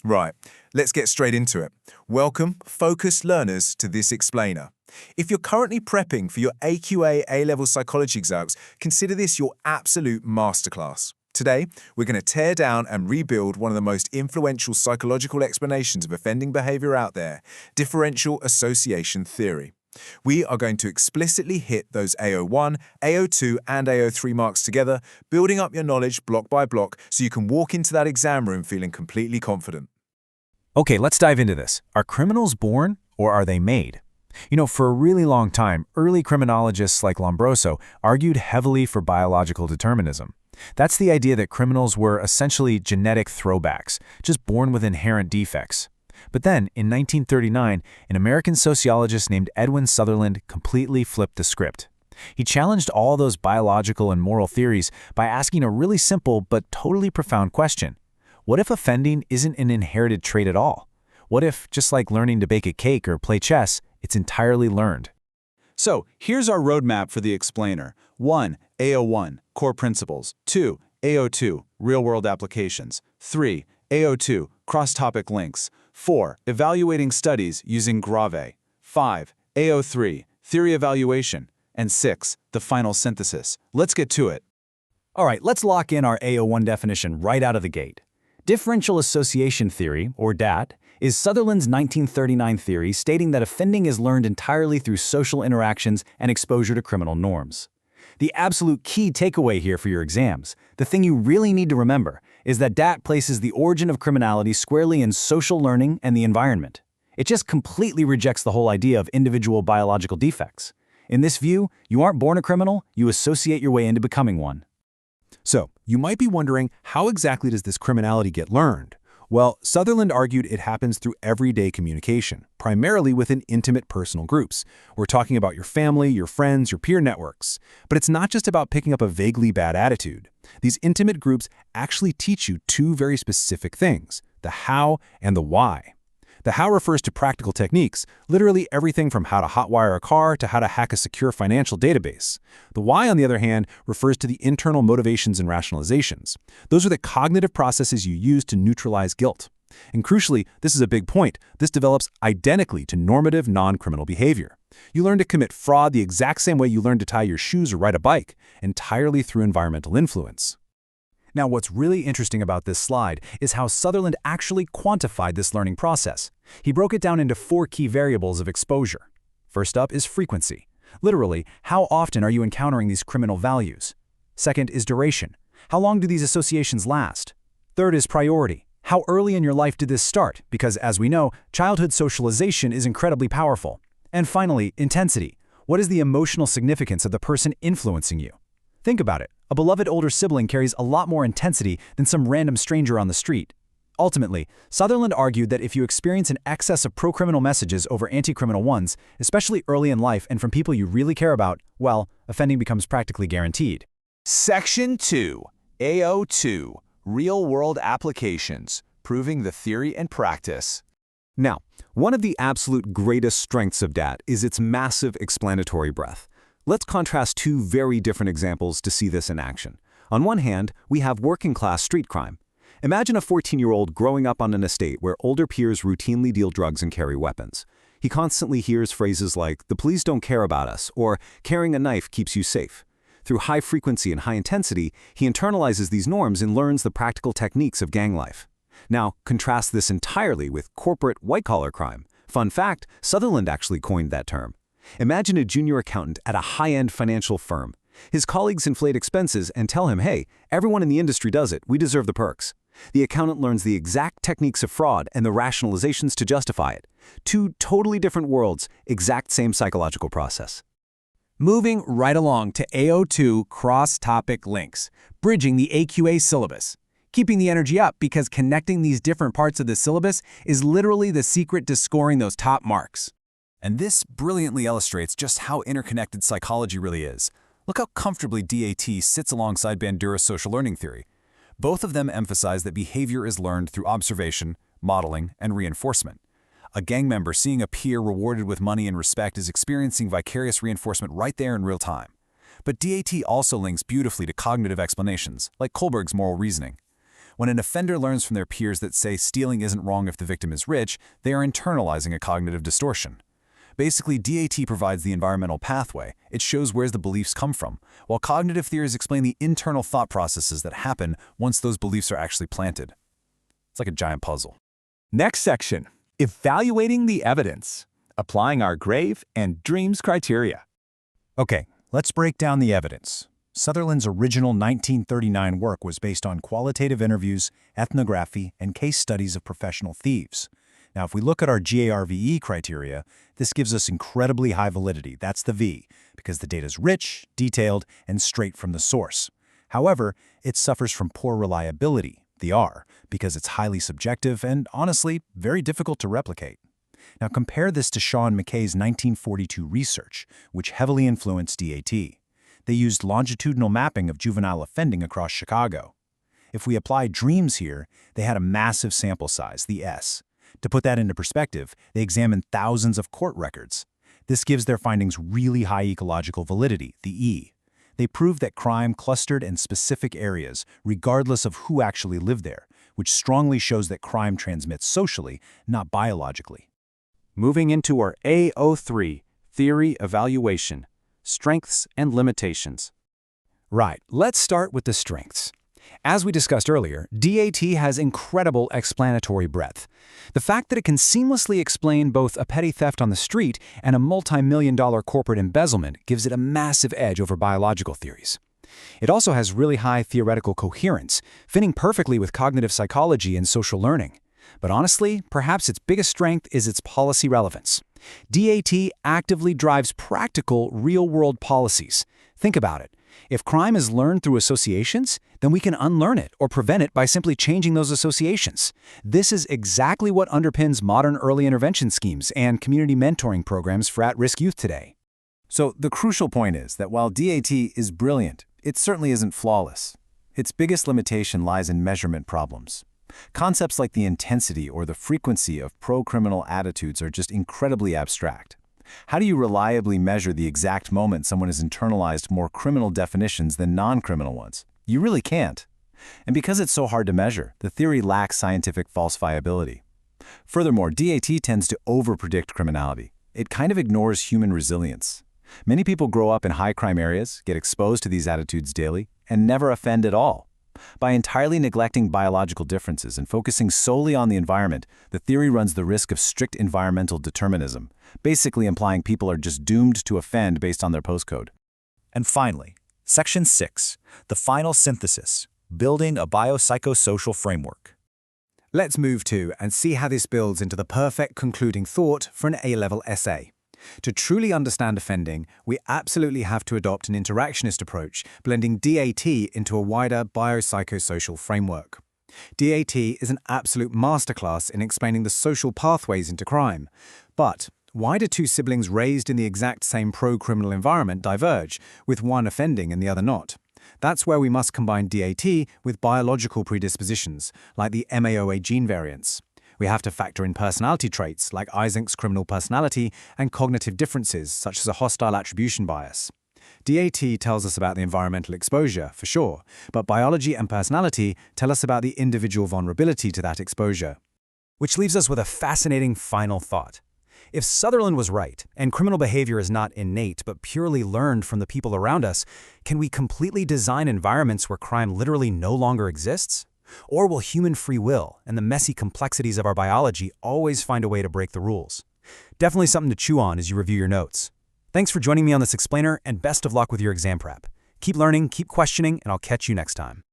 Right, let's get straight into it. Welcome, focused learners, to this explainer. If you're currently prepping for your AQA A-level psychology exams, consider this your absolute masterclass. Today, we're going to tear down and rebuild one of the most influential psychological explanations of offending behavior out there, differential association theory. We are going to explicitly hit those AO1, AO2, and AO3 marks together, building up your knowledge block by block so you can walk into that exam room feeling completely confident. Okay, let's dive into this. Are criminals born or are they made? For a really long time, early criminologists like Lombroso argued heavily for biological determinism. That's the idea that criminals were essentially genetic throwbacks, just born with inherent defects. But then, in 1939, an American sociologist named Edwin Sutherland completely flipped the script. He challenged all those biological and moral theories by asking a really simple but totally profound question. What if offending isn't an inherited trait at all? What if, just like learning to bake a cake or play chess, it's entirely learned? So, here's our roadmap for the explainer. 1. AO1, core principles. 2. AO2, real-world applications. 3. AO2, cross-topic links. 4. Evaluating studies using Grave. 5. AO3, theory evaluation. And 6. The final synthesis. Let's get to it. All right, let's lock in our AO1 definition right out of the gate. Differential association theory, or DAT, is Sutherland's 1939 theory stating that offending is learned entirely through social interactions and exposure to criminal norms. The absolute key takeaway here for your exams, the thing you really need to remember, is that DAT places the origin of criminality squarely in social learning and the environment. It just completely rejects the whole idea of individual biological defects. In this view, you aren't born a criminal, you associate your way into becoming one. So, you might be wondering, how exactly does this criminality get learned? Well, Sutherland argued it happens through everyday communication, primarily within intimate personal groups. We're talking about your family, your friends, your peer networks. But it's not just about picking up a vaguely bad attitude. These intimate groups actually teach you two very specific things, the how and the why. The how refers to practical techniques, literally everything from how to hotwire a car to how to hack a secure financial database. The why, on the other hand, refers to the internal motivations and rationalizations. Those are the cognitive processes you use to neutralize guilt. And crucially, this is a big point, this develops identically to normative non-criminal behavior. You learn to commit fraud the exact same way you learn to tie your shoes or ride a bike, entirely through environmental influence. Now, what's really interesting about this slide is how Sutherland actually quantified this learning process. He broke it down into 4 key variables of exposure. First up is frequency. Literally, how often are you encountering these criminal values? Second is duration. How long do these associations last? Third is priority. How early in your life did this start? Because, as we know, childhood socialization is incredibly powerful. And finally, intensity. What is the emotional significance of the person influencing you? Think about it. A beloved older sibling carries a lot more intensity than some random stranger on the street. Ultimately, Sutherland argued that if you experience an excess of pro-criminal messages over anti-criminal ones, especially early in life and from people you really care about, well, offending becomes practically guaranteed. Section 2. AO2, real-world applications, proving the theory and practice. Now, one of the absolute greatest strengths of DAT is its massive explanatory breadth. Let's contrast 2 very different examples to see this in action. On one hand, we have working-class street crime. Imagine a 14-year-old growing up on an estate where older peers routinely deal drugs and carry weapons. He constantly hears phrases like, "the police don't care about us," or "carrying a knife keeps you safe." Through high frequency and high intensity, he internalizes these norms and learns the practical techniques of gang life. Now, contrast this entirely with corporate white-collar crime. Fun fact, Sutherland actually coined that term. Imagine a junior accountant at a high-end financial firm. His colleagues inflate expenses and tell him, "Hey, everyone in the industry does it, we deserve the perks." The accountant learns the exact techniques of fraud and the rationalizations to justify it. 2 totally different worlds, exact same psychological process. Moving right along to AO2 cross-topic links, bridging the AQA syllabus. Keeping the energy up because connecting these different parts of the syllabus is literally the secret to scoring those top marks. And this brilliantly illustrates just how interconnected psychology really is. Look how comfortably DAT sits alongside Bandura's social learning theory. Both of them emphasize that behavior is learned through observation, modeling, and reinforcement. A gang member seeing a peer rewarded with money and respect is experiencing vicarious reinforcement right there in real time. But DAT also links beautifully to cognitive explanations, like Kohlberg's moral reasoning. When an offender learns from their peers that say stealing isn't wrong if the victim is rich, they are internalizing a cognitive distortion. Basically, DAT provides the environmental pathway. It shows where the beliefs come from, while cognitive theories explain the internal thought processes that happen once those beliefs are actually planted. It's like a giant puzzle. Next section, evaluating the evidence, applying our grave and dreams criteria. Okay, let's break down the evidence. Sutherland's original 1939 work was based on qualitative interviews, ethnography, and case studies of professional thieves. Now, if we look at our GARVE criteria, this gives us incredibly high validity. That's the V, because the data is rich, detailed, and straight from the source. However, it suffers from poor reliability, the R, because it's highly subjective and, honestly, very difficult to replicate. Now, compare this to Shaw and McKay's 1942 research, which heavily influenced DAT. They used longitudinal mapping of juvenile offending across Chicago. If we apply dreams here, they had a massive sample size, the S. To put that into perspective, they examined thousands of court records. This gives their findings really high ecological validity, the E. They proved that crime clustered in specific areas, regardless of who actually lived there, which strongly shows that crime transmits socially, not biologically. Moving into our AO3, Theory Evaluation, Strengths and Limitations. Right, let's start with the strengths. As we discussed earlier, DAT has incredible explanatory breadth. The fact that it can seamlessly explain both a petty theft on the street and a multi-million-dollar corporate embezzlement gives it a massive edge over biological theories. It also has really high theoretical coherence, fitting perfectly with cognitive psychology and social learning. But honestly, perhaps its biggest strength is its policy relevance. DAT actively drives practical, real-world policies. Think about it. If crime is learned through associations, then we can unlearn it or prevent it by simply changing those associations. This is exactly what underpins modern early intervention schemes and community mentoring programs for at-risk youth today. So the crucial point is that while DAT is brilliant, it certainly isn't flawless. Its biggest limitation lies in measurement problems. Concepts like the intensity or the frequency of pro-criminal attitudes are just incredibly abstract. How do you reliably measure the exact moment someone has internalized more criminal definitions than non-criminal ones? You really can't. And because it's so hard to measure, the theory lacks scientific falsifiability. Furthermore, DAT tends to over-predict criminality. It kind of ignores human resilience. Many people grow up in high-crime areas, get exposed to these attitudes daily, and never offend at all. By entirely neglecting biological differences and focusing solely on the environment, the theory runs the risk of strict environmental determinism, basically implying people are just doomed to offend based on their postcode. And finally, Section 6, the final synthesis, building a biopsychosocial framework. Let's move to and see how this builds into the perfect concluding thought for an A-level essay. To truly understand offending, we absolutely have to adopt an interactionist approach, blending DAT into a wider biopsychosocial framework. DAT is an absolute masterclass in explaining the social pathways into crime. But why do two siblings raised in the exact same pro-criminal environment diverge, with one offending and the other not? That's where we must combine DAT with biological predispositions, like the MAOA gene variants. We have to factor in personality traits like Eysenck's criminal personality and cognitive differences such as a hostile attribution bias. DAT tells us about the environmental exposure, for sure, but biology and personality tell us about the individual vulnerability to that exposure. Which leaves us with a fascinating final thought. If Sutherland was right, and criminal behavior is not innate but purely learned from the people around us, can we completely design environments where crime literally no longer exists? Or will human free will and the messy complexities of our biology always find a way to break the rules? Definitely something to chew on as you review your notes. Thanks for joining me on this explainer, and best of luck with your exam prep. Keep learning, keep questioning, and I'll catch you next time.